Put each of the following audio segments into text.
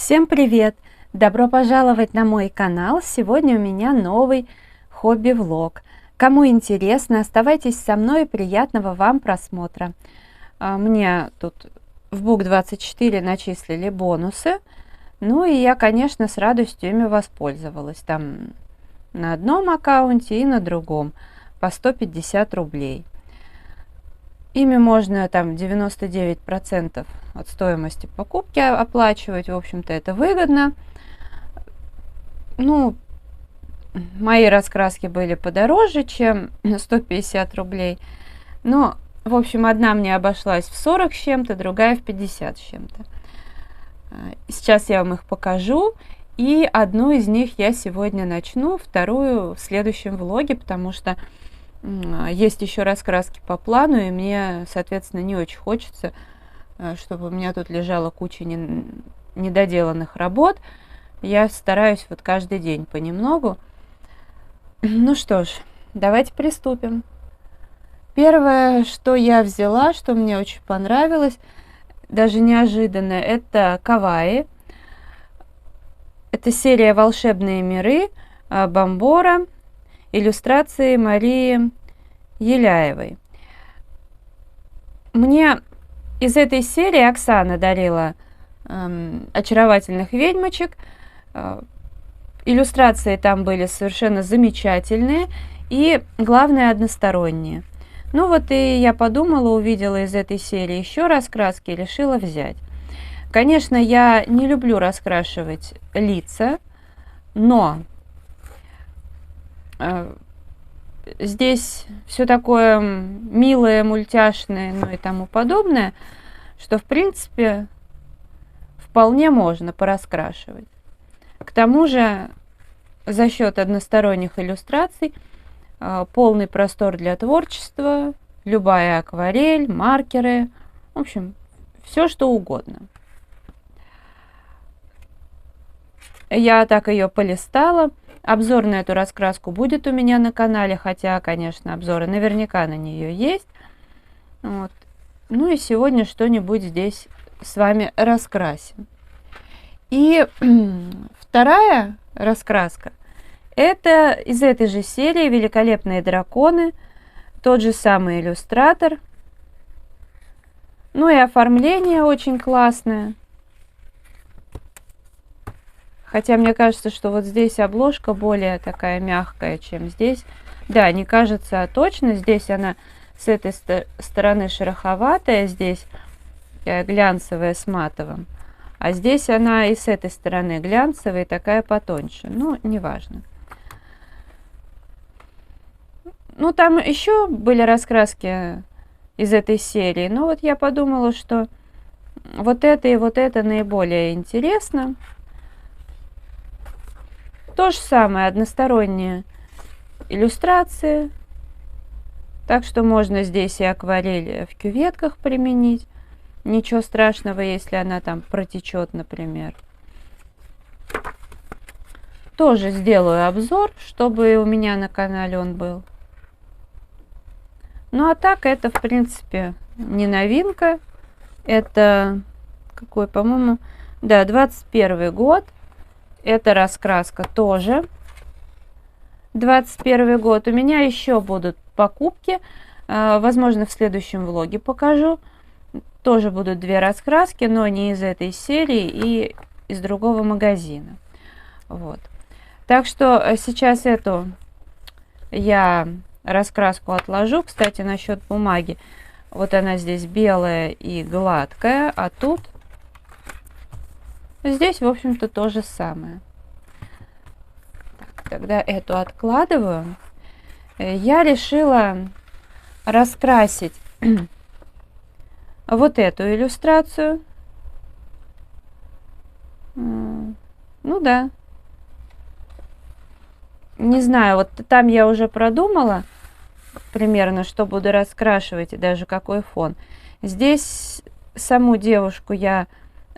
Всем привет! Добро пожаловать на мой канал! Сегодня у меня новый хобби-влог. Кому интересно, оставайтесь со мной и приятного вам просмотра. Мне тут в Book24 начислили бонусы, ну и я, конечно, с радостью ими воспользовалась. Там на одном аккаунте и на другом по 150 рублей. Ими можно там 99% от стоимости покупки оплачивать. В общем-то, это выгодно. Ну, мои раскраски были подороже, чем 150 рублей. Но, в общем, одна мне обошлась в 40 с чем-то, другая в 50 с чем-то. Сейчас я вам их покажу. И одну из них я сегодня начну, вторую в следующем влоге, потому что есть еще раскраски по плану, и мне, соответственно, не очень хочется, чтобы у меня тут лежала куча недоделанных работ. Я стараюсь вот каждый день понемногу. Ну что ж, давайте приступим. Первое, что я взяла, что мне очень понравилось, даже неожиданно, это Каваи. Это серия «Волшебные миры» Бомбора, иллюстрации Марии Еляевой. Мне из этой серии Оксана дарила очаровательных ведьмочек. Иллюстрации там были совершенно замечательные и, главное, односторонние. Ну вот и я подумала, увидела из этой серии еще раскраски и решила взять. Конечно, я не люблю раскрашивать лица, но здесь все такое милое, мультяшное, ну и тому подобное, что, в принципе, вполне можно пораскрашивать. К тому же, за счет односторонних иллюстраций, полный простор для творчества, любая акварель, маркеры, в общем, все что угодно. Я так ее полистала. Обзор на эту раскраску будет у меня на канале, хотя, конечно, обзоры наверняка на нее есть. Вот. Ну и сегодня что-нибудь здесь с вами раскрасим. И вторая раскраска – это из этой же серии «Великолепные драконы», тот же самый иллюстратор. Ну и оформление очень классное. Хотя мне кажется, что вот здесь обложка более такая мягкая, чем здесь. Да, не кажется, а точно. Здесь она с этой стороны шероховатая, здесь глянцевая с матовым. А здесь она и с этой стороны глянцевая, такая потоньше. Ну, неважно. Ну, там еще были раскраски из этой серии. Но вот я подумала, что вот это и вот это наиболее интересно. То же самое, односторонние иллюстрации. Так что можно здесь и акварель в кюветках применить. Ничего страшного, если она там протечет, например. Тоже сделаю обзор, чтобы у меня на канале он был. Ну а так, это, в принципе, не новинка. Это какой, по-моему, да, 21 год. Эта раскраска тоже 21 год. У меня еще будут покупки. Возможно, в следующем влоге покажу. Тоже будут две раскраски, но не из этой серии и из другого магазина. Вот. Так что сейчас эту я раскраску отложу. Кстати, насчет бумаги. Вот она здесь белая и гладкая, а тут здесь, в общем-то, то же самое. Так, тогда эту откладываю. Я решила раскрасить вот эту иллюстрацию. Ну да. Не знаю, вот там я уже продумала примерно, что буду раскрашивать и даже какой фон. Здесь саму девушку я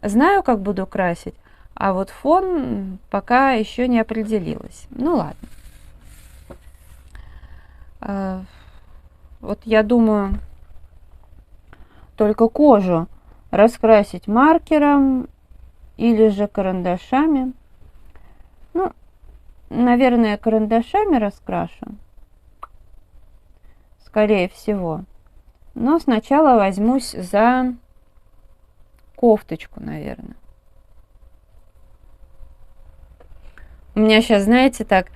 знаю, как буду красить, а вот фон пока еще не определилась. Ну ладно. Вот я думаю только кожу раскрасить маркером или же карандашами. Ну, наверное, карандашами раскрашу, скорее всего. Но сначала возьмусь за кофточку, наверное. У меня сейчас, знаете, так,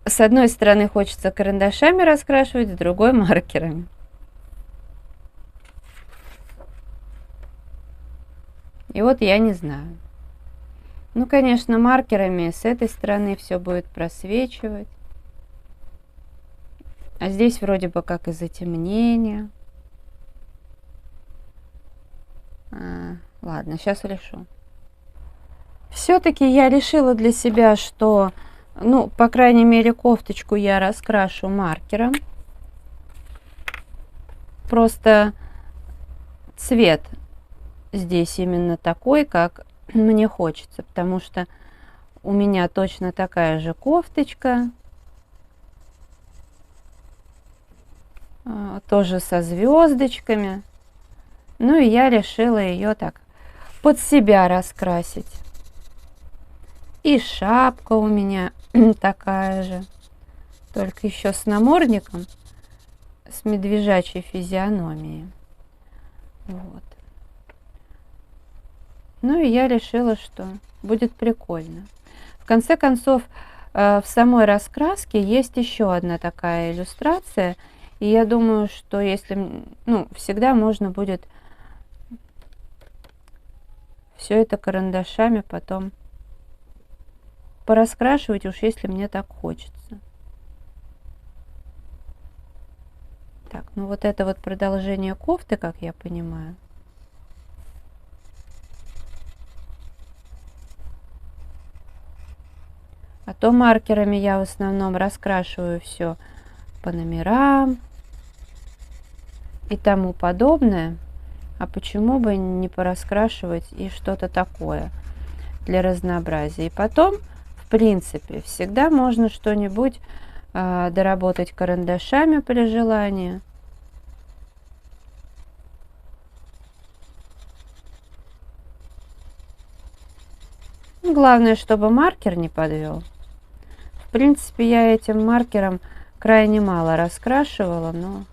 с одной стороны хочется карандашами раскрашивать, с другой маркерами. И вот я не знаю. Ну, конечно, маркерами с этой стороны все будет просвечивать. А здесь вроде бы как и затемнение. Ладно, сейчас решу. Все-таки я решила для себя, что, ну, по крайней мере, кофточку я раскрашу маркером. Просто цвет здесь именно такой, как мне хочется, потому что у меня точно такая же кофточка, тоже со звездочками. Ну и я решила ее так под себя раскрасить. И шапка у меня такая же, только еще с намордником, с медвежачьей физиономией. Вот. Ну и я решила, что будет прикольно. В конце концов, в самой раскраске есть еще одна такая иллюстрация. И я думаю, что если, ну, всегда можно будет все это карандашами потом пораскрашивать, уж если мне так хочется. Так, ну вот это вот продолжение кофты, как я понимаю. А то маркерами я в основном раскрашиваю все по номерам и тому подобное. А почему бы не пораскрашивать и что-то такое для разнообразия? И потом, в принципе, всегда можно что-нибудь доработать карандашами при желании. Главное, чтобы маркер не подвел. В принципе, я этим маркером крайне мало раскрашивала, но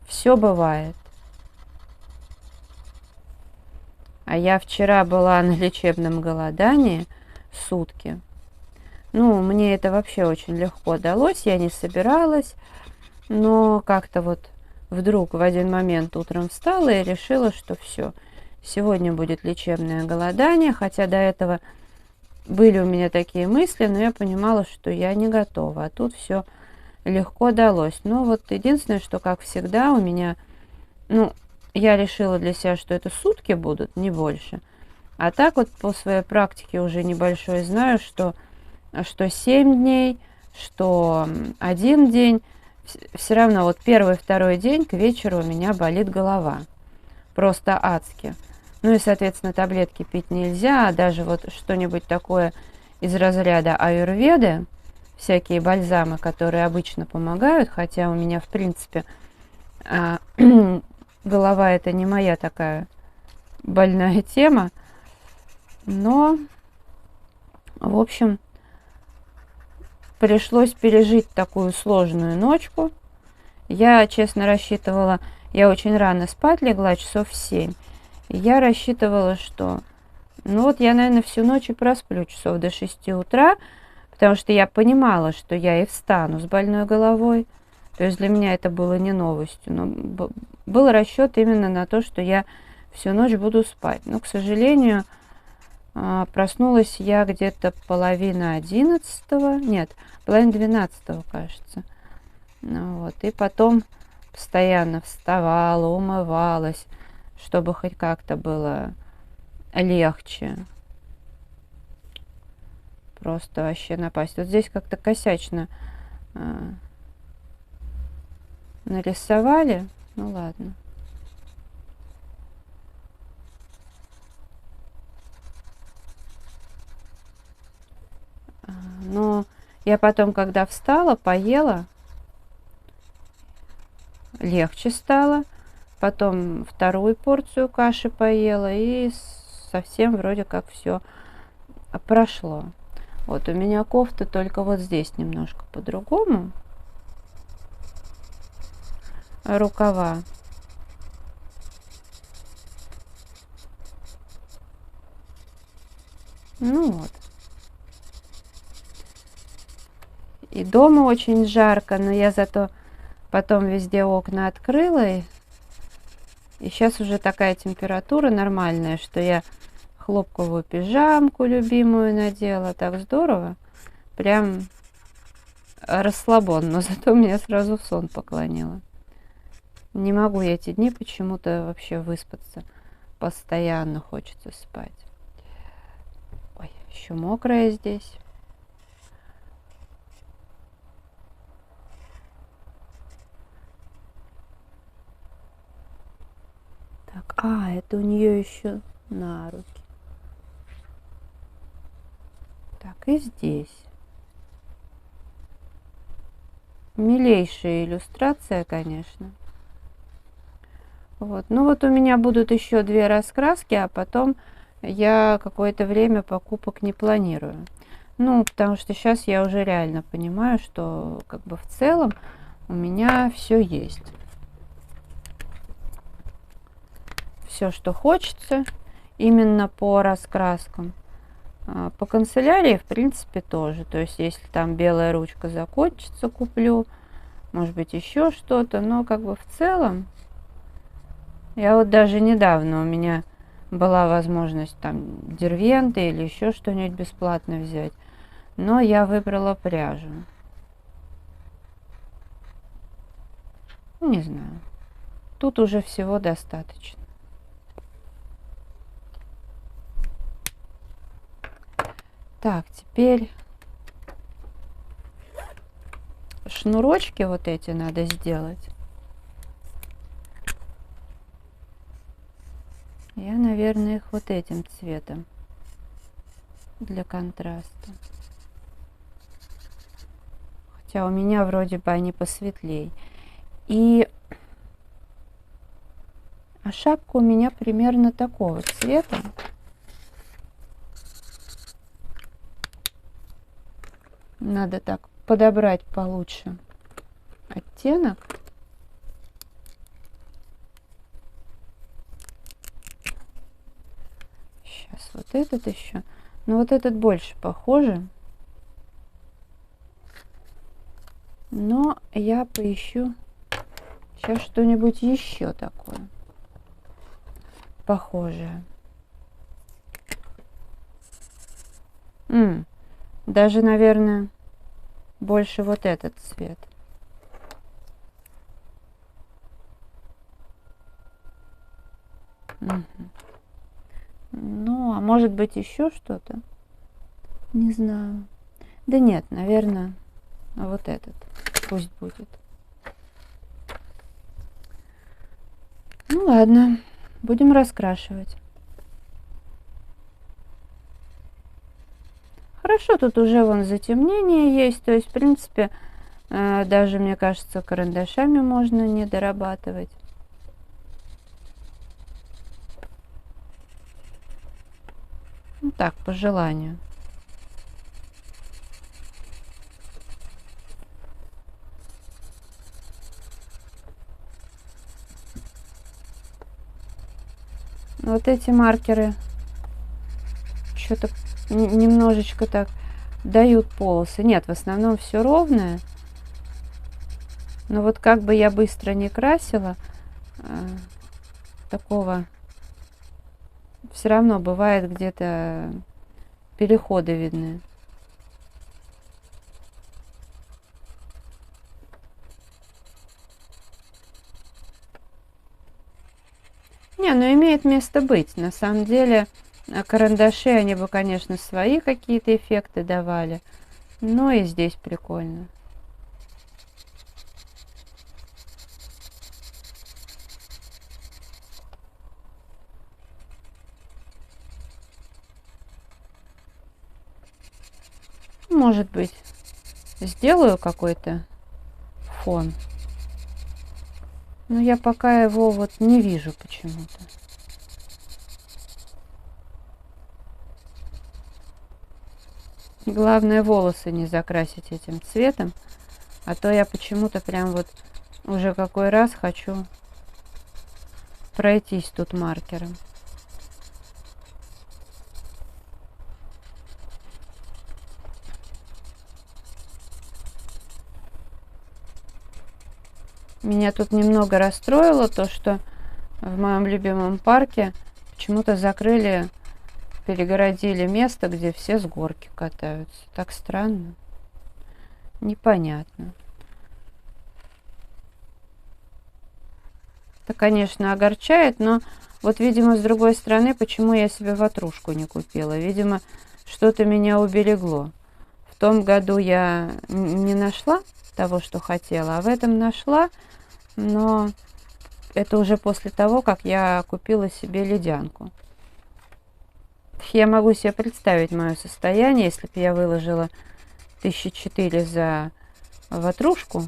все бывает. А я вчера была на лечебном голодании сутки. Ну, мне это вообще очень легко далось, я не собиралась, но как-то вот вдруг в один момент утром встала и решила, что все, сегодня будет лечебное голодание, хотя до этого были у меня такие мысли, но я понимала, что я не готова, а тут все легко далось. Но вот единственное, что, как всегда, у меня, ну, я решила для себя, что это сутки будут, не больше. А так вот по своей практике уже небольшой знаю, что 7 дней, что 1 день, все равно вот первый, второй день к вечеру у меня болит голова. Просто адски. Ну и, соответственно, таблетки пить нельзя, а даже вот что-нибудь такое из разряда аюрведы, всякие бальзамы, которые обычно помогают, хотя у меня, в принципе, голова это не моя такая больная тема, но, в общем, пришлось пережить такую сложную ночку. Я, честно, рассчитывала, я очень рано спать легла, часов в 7. И я рассчитывала, что, ну вот я, наверное, всю ночь и просплю часов до 6 утра, потому что я понимала, что я и встану с больной головой. То есть для меня это было не новостью, но был расчет именно на то, что я всю ночь буду спать. Но, к сожалению, проснулась я где-то половина 11-го, нет, половина 12-го, кажется. Ну, вот, и потом постоянно вставала, умывалась, чтобы хоть как-то было легче. Просто вообще напасть. Вот здесь как-то косячно нарисовали. Ну ладно. Но я потом, когда встала, поела, легче стало. Потом вторую порцию каши поела и совсем вроде как все прошло. Вот у меня кофта только вот здесь немножко по-другому. Рукава. Ну вот. И дома очень жарко, но я зато потом везде окна открыла. И сейчас уже такая температура нормальная, что я хлопковую пижамку любимую надела. Так здорово. Прям расслабон, но зато меня сразу в сон поклонило. Не могу я эти дни почему-то вообще выспаться. Постоянно хочется спать. Ой, еще мокрая здесь. Так, это у нее еще на руки. Так, и здесь. Милейшая иллюстрация, конечно. Вот. Ну вот у меня будут еще 2 раскраски, а потом я какое-то время покупок не планирую. Ну, потому что сейчас я уже реально понимаю, что как бы в целом у меня все есть. Все, что хочется, именно по раскраскам. По канцелярии, в принципе, тоже. То есть, если там белая ручка закончится, куплю. Может быть, еще что-то. Но как бы в целом, я вот даже недавно у меня была возможность там дервенты или еще что-нибудь бесплатно взять. Но я выбрала пряжу. Не знаю. Тут уже всего достаточно. Так, теперь шнурочки вот эти надо сделать. Я, наверное, их вот этим цветом для контраста. Хотя у меня вроде бы они посветлей. А шапка у меня примерно такого цвета. Надо так подобрать получше оттенок. Сейчас вот этот еще. Но вот этот больше похоже. Но я поищу сейчас что-нибудь еще такое похожее. Даже, наверное, больше вот этот цвет. Ну, а может быть еще что-то? Не знаю. Да нет, наверное, вот этот пусть будет. Ну ладно, будем раскрашивать. Хорошо, тут уже вон затемнение есть, то есть, в принципе, даже, мне кажется, карандашами можно не дорабатывать. Ну так, по желанию. Вот эти маркеры что-то немножечко так дают полосы. Нет, в основном все ровное. Но вот как бы я быстро не красила, такого все равно бывает где-то переходы видны. Не, ну имеет место быть. На самом деле карандаши, они бы, конечно, свои какие-то эффекты давали. Но и здесь прикольно. Может быть, сделаю какой-то фон. Но я пока его вот не вижу почему-то. Главное, волосы не закрасить этим цветом, а то я почему-то прям вот уже какой раз хочу пройтись тут маркером. Меня тут немного расстроило то, что в моем любимом парке почему-то закрыли, перегородили место, где все с горки катаются. Так странно. Непонятно. Это, конечно, огорчает, но вот, видимо, с другой стороны, почему я себе ватрушку не купила? Видимо, что-то меня уберегло. В том году я не нашла того, что хотела, а в этом нашла, но это уже после того, как я купила себе ледянку. Я могу себе представить мое состояние, если бы я выложила 1004 за ватрушку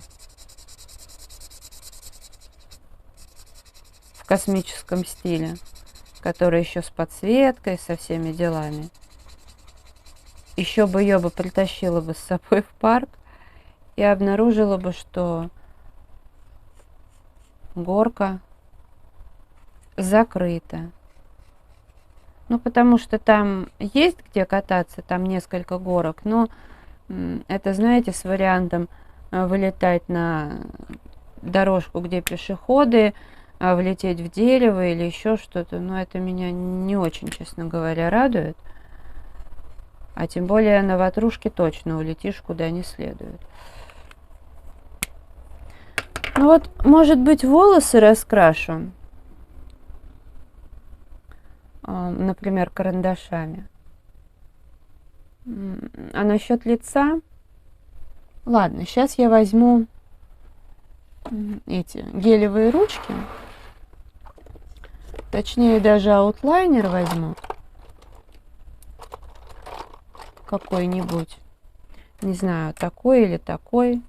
в космическом стиле, которая еще с подсветкой, со всеми делами. Еще бы ее притащила бы с собой в парк и обнаружила бы, что горка закрыта. Ну, потому что там есть где кататься, там несколько горок, но это, знаете, с вариантом вылетать на дорожку, где пешеходы, влететь в дерево или еще что-то. Но это меня не очень, честно говоря, радует. А тем более на ватрушке точно улетишь куда не следует. Ну вот, может быть, волосы раскрашу, например, карандашами. А насчет лица, ладно, сейчас я возьму эти гелевые ручки, точнее даже аутлайнер возьму какой-нибудь, не знаю, такой или такой,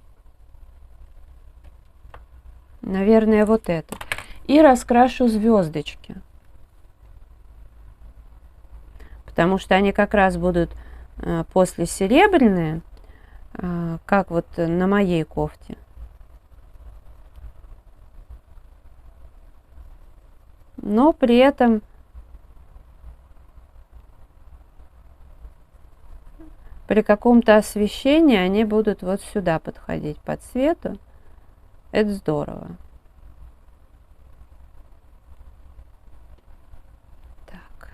наверное, вот этот, и раскрашу звездочки, потому что они как раз будут после серебряные, как вот на моей кофте. Но при этом при каком-то освещении они будут вот сюда подходить по цвету. Это здорово. Так.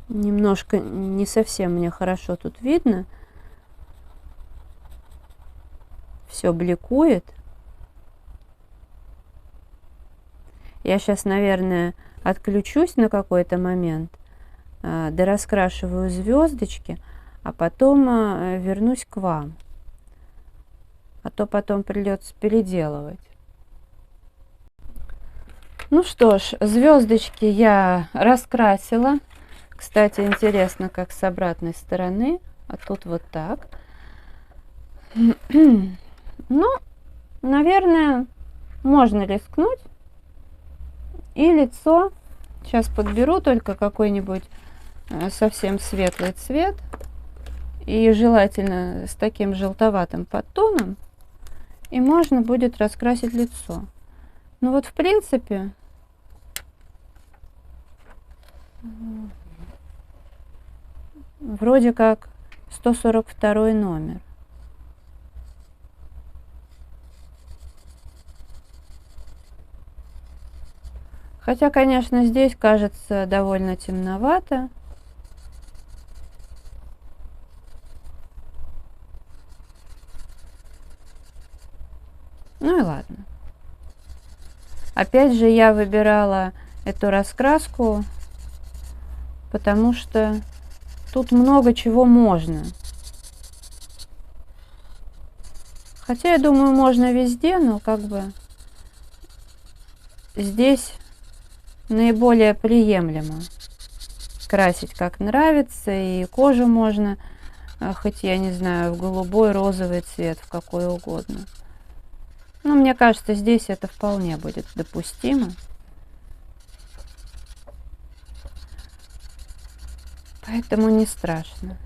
Немножко не совсем мне хорошо тут видно. Все бликует. Я сейчас, наверное, отключусь на какой-то момент, дораскрашиваю звездочки, а потом вернусь к вам. А то потом придется переделывать. Ну что ж, звездочки я раскрасила. Кстати, интересно, как с обратной стороны. А тут вот так. Ну, наверное, можно рискнуть. И лицо. Сейчас подберу только какой-нибудь совсем светлый цвет. И желательно с таким желтоватым подтоном. И можно будет раскрасить лицо. Ну вот, в принципе, вроде как 142 номер. Хотя, конечно, здесь кажется довольно темновато. Ну и ладно. Опять же, я выбирала эту раскраску, потому что тут много чего можно. Хотя, я думаю, можно везде, но как бы здесь наиболее приемлемо красить как нравится, и кожу можно, хоть я не знаю, в голубой, розовый цвет, в какой угодно. Но мне кажется, здесь это вполне будет допустимо. Поэтому не страшно.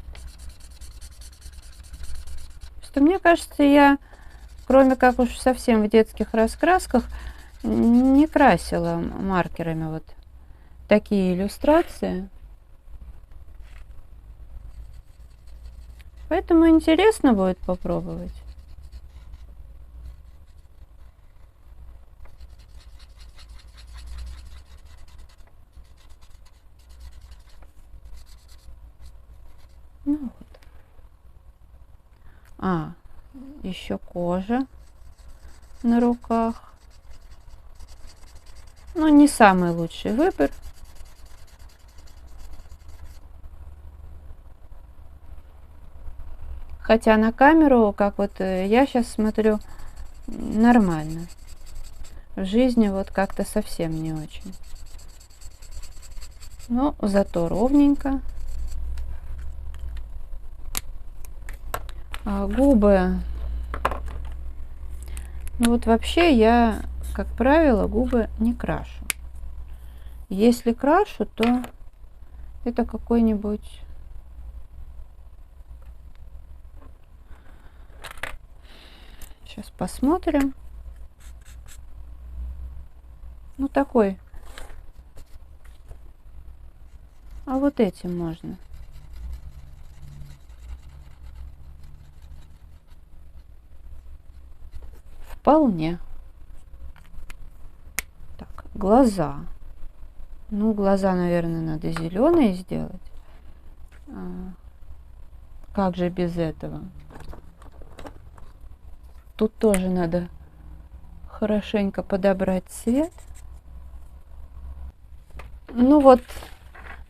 Просто мне кажется, я, кроме как уж совсем в детских раскрасках, не красила маркерами вот такие иллюстрации. Поэтому интересно будет попробовать. Ну вот. Еще кожа на руках. Ну, не самый лучший выбор. Хотя на камеру, как вот я сейчас смотрю, нормально. В жизни вот как-то совсем не очень. Но зато ровненько. Губы. Ну вот вообще я, как правило, губы не крашу. Если крашу, то это какой-нибудь... Сейчас посмотрим. Ну такой. А вот этим можно. Вполне. Так, глаза. Ну, глаза, наверное, надо зеленые сделать. Как же без этого? Тут тоже надо хорошенько подобрать цвет. Ну вот,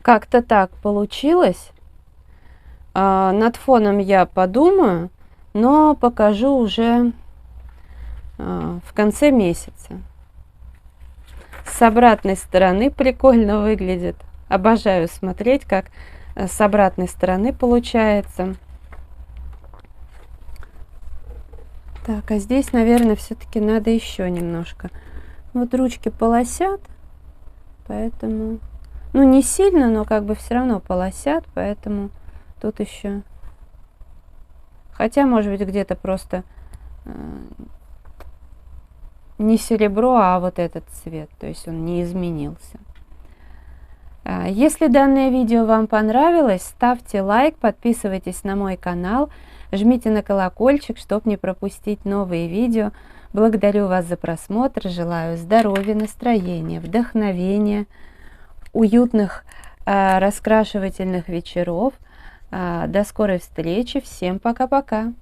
как-то так получилось. Над фоном я подумаю, но покажу уже в конце месяца. С обратной стороны прикольно выглядит. Обожаю смотреть, как с обратной стороны получается. Так, а здесь, наверное, все-таки надо еще немножко. Вот ручки полосят, поэтому... Ну, не сильно, но как бы все равно полосят, поэтому тут еще... Хотя, может быть, где-то просто не серебро, а вот этот цвет, то есть он не изменился. Если данное видео вам понравилось, ставьте лайк, подписывайтесь на мой канал, жмите на колокольчик, чтобы не пропустить новые видео. Благодарю вас за просмотр, желаю здоровья, настроения, вдохновения, уютных раскрашивательных вечеров. До скорой встречи, всем пока-пока!